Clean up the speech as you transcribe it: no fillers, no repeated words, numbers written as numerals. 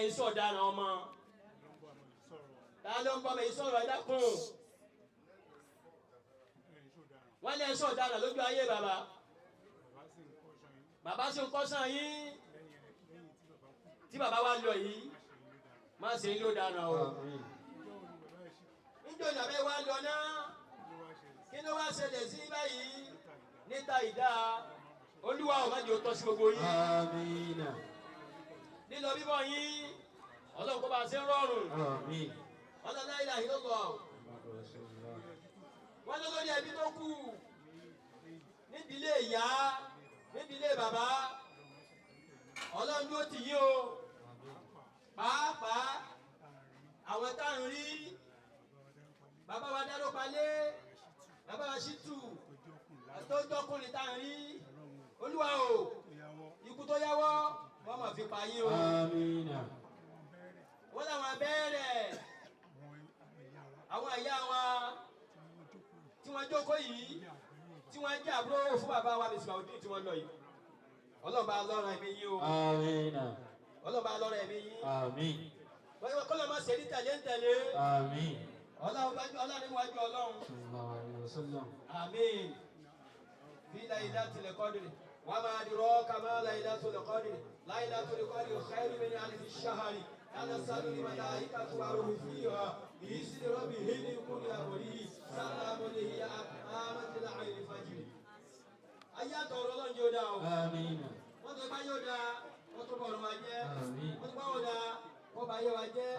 Ìsọ̀daràn ọmọ ta ló ń bọ́ mi ìsọ̀rọ̀ ẹ̀dá kùn wọ́n lé ìsọ̀daràn lójú ayé bàbá bàbá sì ń kọ́sàn yín tí bàbá wa lọ yìí má ṣe ń lò dáná o níjọ́ ìjàmbá wa lọ náà kí ló wá ṣẹlẹ̀ sí báyìí níta ìdá olúwa ò má jẹ́ òótọ́ sí gbogbo yín lílọ bíbọ̀ yín ọlọ́run kó bá ṣe ń rọrùn ọlọ́run láì láì lọ́gbọ̀ wọ́n ló lórí ẹbí tó kù nídìílé ìyá nídìílé bàbá ọlọ́run ló tì yín o pàápàá àwọn tá à ń rí bàbá wa dáró palẹ̀ bàbá wa ṣítù àtọ́jọ́kùnrin tá à ń rí olúwa o ikú tó yáwọ́ wọ́n máa fi pa yín o. Wọ́n láwọn abẹ́rẹ́ àwọn àyà wa tí wọ́n jókòó yìí tí wọ́n jẹ́ àbúrò fún bàbá wa bìsìmọ̀ òdì tí wọ́n lọ yìí. Ọlọ́ba lọ́rọ̀ ẹ̀mí yín o. Ọlọ́ba lọ́rọ̀ ẹ̀mí yín. Kọ́lọ́ máa ṣe ní tẹ̀lé ń tẹ̀lé. Ọlọ́run wájú ọlọ́run. Àmín. Bí Laylatul Qadr. وما أدراك ما ليلة القدر ليلة القدر خير من ألف الشهر تنزل الملائكة والروح فيها بإذن ربهم من كل أمر سلام هي حتى مطلع الفجر أيها تورون يودا آمين wọ́n tó bá yóò da wọ́n tó bọ̀ ọ̀rọ̀ wa jẹ́ wọ́n tó bá wọ́n da wọ́n bá yẹ wa jẹ́.